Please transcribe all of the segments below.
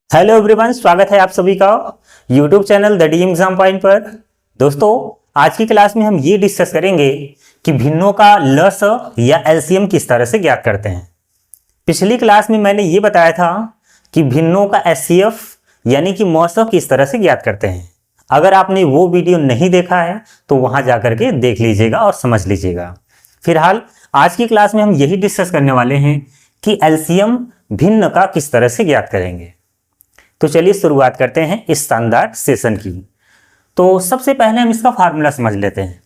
Hello everyone, स्वागत है आप सभी का YouTube channel the D exam point पर। दोस्तों, आज की क्लास में हम ये डिस्कस करेंगे कि भिन्नों का लस या एलसीएम किस तरह से ज्ञात करते हैं। पिछली क्लास में मैंने ये बताया था कि भिन्नों का एचसीएफ यानी कि मौसम किस तरह से ज्ञात करते हैं। अगर आपने वो वीडियो नहीं देखा है तो वहां जाकर के देख लीजिएगा और समझ लीजिएगा। फिलहाल आज की क्लास में हम यही डिस्कस करने वाले हैं कि एलसीएम भिन्न का किस तरह से ज्ञात करेंगे। तो चलिए शुरुआत करते हैं इस शानदार सेशन की। तो सबसे पहले हम इसका फार्मूला समझ लेते हैं।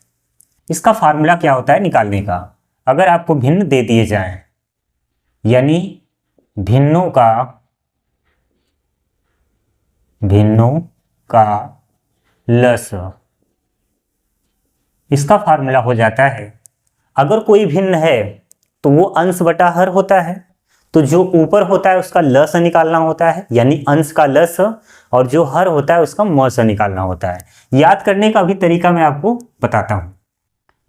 इसका फार्मूला क्या होता है निकालने का। अगर आपको भिन्न दे दिए जाएं, यानी भिन्नों का लस, इसका फार्मूला हो जाता है, अगर कोई भिन्न है तो वो अंश बटा हर होता है, तो जो ऊपर होता है उसका लस निकालना होता है, यानी अंश का लस, और जो हर होता है उसका मौस निकालना होता है। याद करने का भी तरीका मैं आपको बताता हूं।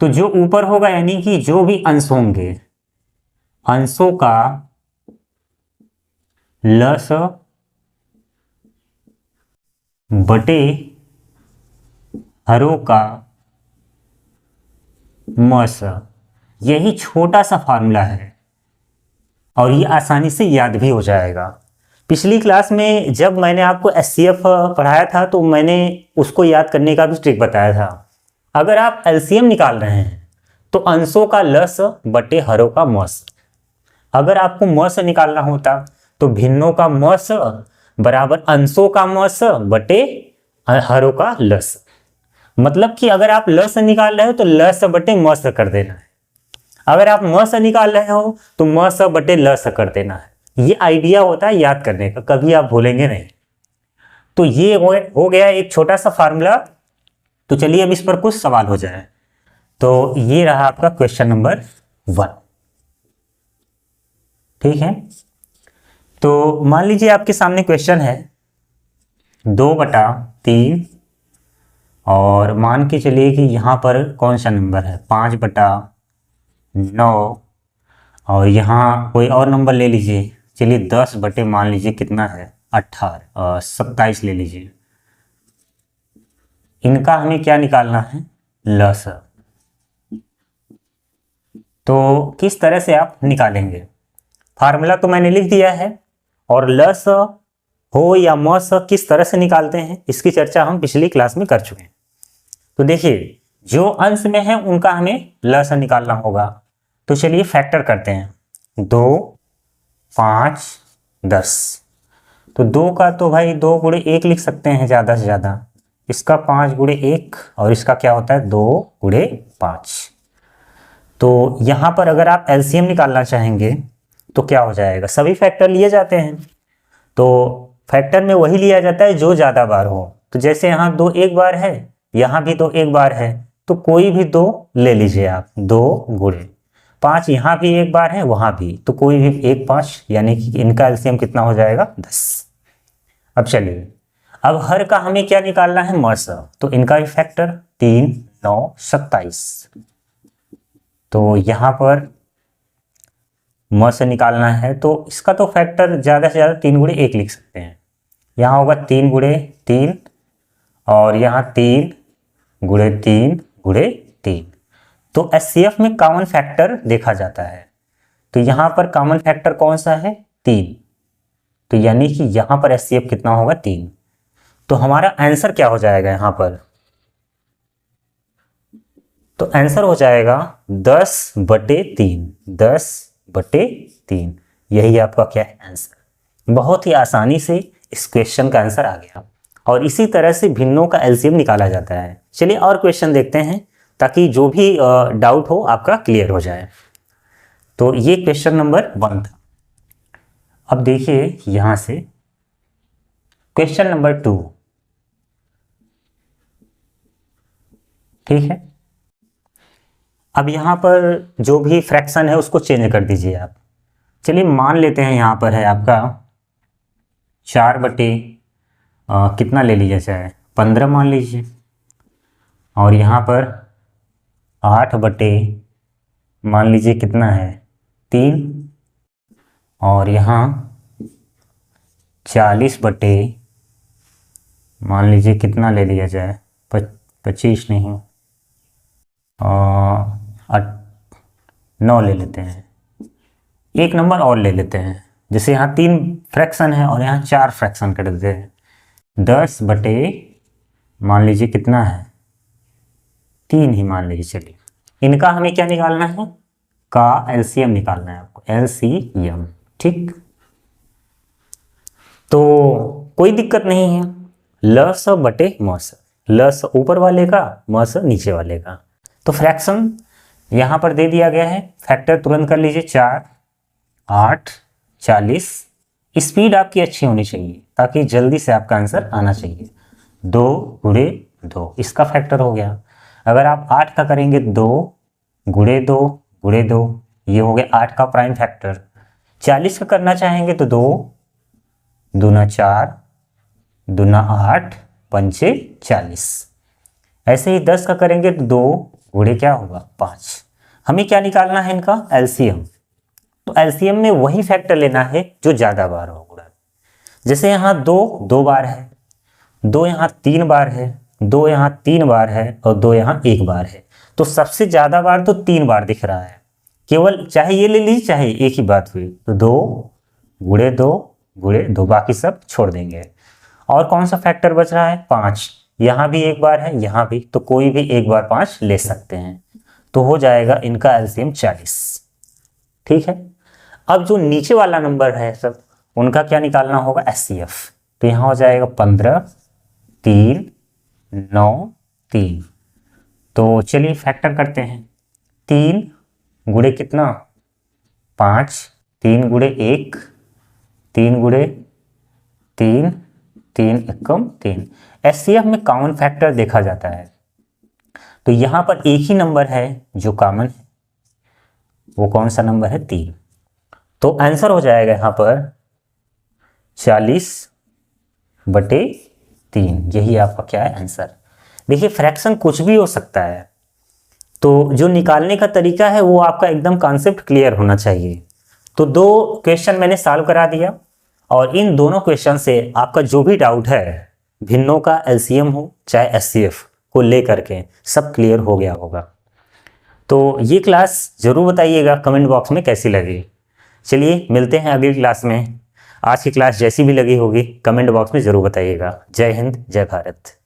तो जो ऊपर होगा यानी कि जो भी अंश होंगे, अंशों का लस बटे हरों का मौस, यही छोटा सा फार्मूला है और ये आसानी से याद भी हो जाएगा। पिछली क्लास में जब मैंने आपको एचसीएफ पढ़ाया था तो मैंने उसको याद करने का भी ट्रिक बताया था। अगर आप एलसीएम निकाल रहे हैं तो अंशों का लस बटे हरों का मौस। अगर आपको मौस निकालना होता तो भिन्नों का मौस बराबर अंशों का मौस बटे हरों का लस। मतलब कि अगर आप लस निकाल रहे हो तो लस बटे मौस कर देना है, अगर आप म से निकाल रहे हो तो म स बटे ल स कर देना है। ये आइडिया होता है याद करने का, कभी आप भूलेंगे नहीं। तो ये हो गया एक छोटा सा फार्मूला। तो चलिए अब इस पर कुछ सवाल हो जाए। तो ये रहा आपका क्वेश्चन नंबर 1। ठीक है, तो मान लीजिए आपके सामने क्वेश्चन है 2/3, और मान के चलिए कि यहाँ पर कौन सा नंबर है 5/9, और यहाँ कोई और नंबर ले लीजिए। चलिए 10 बटे मान लीजिए कितना है 27 ले लीजिए। इनका हमें क्या निकालना है, लस। तो किस तरह से आप निकालेंगे, फार्मूला तो मैंने लिख दिया है, और लस हो या मौस किस तरह से निकालते हैं इसकी चर्चा हम पिछली क्लास में कर चुके हैं। तो देखिए, जो अंश में है उनका हमें लस निकालना होगा। तो चलिए फैक्टर करते हैं, 2, 5, 10। तो 2 का तो भाई 2 गुणे 1 लिख सकते हैं ज़्यादा से ज़्यादा। इसका 5 गुणे 1, और इसका क्या होता है 2 गुणे 5। तो यहाँ पर अगर आप एलसीएम निकालना चाहेंगे तो क्या हो जाएगा, सभी फैक्टर लिए जाते हैं। तो फैक्टर में वही लिया जाता है जो ज़्यादा बार हो। तो जैसे यहाँ 2 एक बार है, यहाँ भी 2 एक बार है, तो कोई भी 2 ले लीजिए आप। 2 गुणे 5, यहाँ भी एक बार है, वहाँ भी, तो कोई भी 1 5, यानी कि इनका एलसीएम कितना हो जाएगा 10। अब चलिए, अब हर का हमें क्या निकालना है, मौस। तो इनका भी फैक्टर 3, 9, 27। तो यहाँ पर मौस निकालना है तो इसका तो फैक्टर ज़्यादा से ज़्यादा 3 गुणे 1 लिख सकते हैं। यहाँ होगा 3 गुणे 3, और यहाँ 3 गुणे 3 गुणे 3। तो एचसीएफ में कॉमन फैक्टर देखा जाता है। तो यहाँ पर कॉमन फैक्टर कौन सा है, 3। तो यानी कि यहाँ पर एचसीएफ कितना होगा 3। तो हमारा आंसर क्या हो जाएगा यहाँ पर, तो आंसर हो जाएगा 10/3। 10/3, यही आपका क्या है आंसर। बहुत ही आसानी से इस क्वेश्चन का आंसर आ गया, और इसी तरह से भिन्नों का एलसीएम निकाला जाता है। चलिए और क्वेश्चन देखते हैं ताकि जो भी डाउट हो आपका क्लियर हो जाए। तो ये क्वेश्चन नंबर 1 था। अब देखिए यहां से क्वेश्चन नंबर 2। ठीक है, अब यहां पर जो भी फ्रैक्शन है उसको चेंज कर दीजिए आप। चलिए मान लेते हैं यहां पर है आपका 4 बटे कितना ले लीजिए, चाहे 15 मान लीजिए, और यहाँ पर 8 बटे मान लीजिए कितना है 3, और यहाँ 40 बटे, मान लीजिए कितना ले लिया जाए, 25 नहीं, 9 ले लेते हैं, एक नंबर और ले लेते हैं। जैसे यहाँ 3 फ्रैक्शन है और यहाँ 4 फ्रैक्शन कर देते हैं। 10 बटे, मान लीजिए कितना है, 3 ही मान लीजिए। चलिए, इनका हमें क्या निकालना है, का एलसीएम निकालना है आपको, एलसीएम। ठीक, तो कोई दिक्कत नहीं है, लस बटे मस, लस ऊपर वाले का, मस नीचे वाले का। तो फ्रैक्शन यहाँ पर दे दिया गया है, फैक्टर तुरंत कर लीजिए, 4, 8, 40। स्पीड आपकी अच्छी होनी चाहिए ताकि जल्दी से आपका आंसर आना चाहिए। 2 गुणे 2, इसका फैक्टर हो गया। अगर आप 8 का करेंगे, 2 गुणे 2 गुणे 2, ये हो गया 8 का प्राइम फैक्टर। 40 का करना चाहेंगे तो 2 दूना 4, दूना 8, पंचे 40। ऐसे ही 10 का करेंगे तो 2 गुणे क्या होगा, 5। हमें क्या निकालना है, इनका एलसीएम। तो एलसीएम में वही फैक्टर लेना है जो ज़्यादा बार हो गुणा। जैसे यहाँ 2 बार है, 2 यहाँ 3 बार है, 2 यहाँ 3 बार है और 2 यहाँ 1 बार है। तो सबसे ज़्यादा बार तो 3 बार दिख रहा है, केवल चाहे ये ले लीजिए चाहे एक ही बात हुई। तो 2 गुणे 2 गुणे 2, बाकी सब छोड़ देंगे। और कौन सा फैक्टर बच रहा है, 5। यहाँ भी 1 बार है, यहाँ भी, तो कोई भी 1 बार 5 ले सकते हैं। तो हो जाएगा इनका एलसीएम 40। ठीक है, अब जो नीचे वाला नंबर है सब, उनका क्या निकालना होगा, एचसीएफ। तो यहाँ हो जाएगा 15, 3, 9, 3। तो चलिए फैक्टर करते हैं। 3 गुणे कितना, 5, 3 गुणे 1, 3 गुणे 3, 3 एकम 3। एचसीएफ में कॉमन फैक्टर देखा जाता है, तो यहाँ पर एक ही नंबर है जो कॉमन है, वो कौन सा नंबर है, 3। तो आंसर हो जाएगा यहाँ पर 40 बटे 3, यही आपका क्या है, आंसर। देखिए फ्रैक्शन कुछ भी हो सकता है, तो जो निकालने का तरीका है वो आपका एकदम कॉन्सेप्ट क्लियर होना चाहिए। तो 2 क्वेश्चन मैंने सॉल्व करा दिया, और इन दोनों क्वेश्चन से आपका जो भी डाउट है, भिन्नों का एलसीएम हो चाहे एचसीएफ को लेकर के, सब क्लियर हो गया होगा। तो ये क्लास ज़रूर बताइएगा कमेंट बॉक्स में कैसी लगी। चलिए मिलते हैं अगली क्लास में। आज की क्लास जैसी भी लगी होगी कमेंट बॉक्स में ज़रूर बताइएगा। जय हिंद, जय भारत।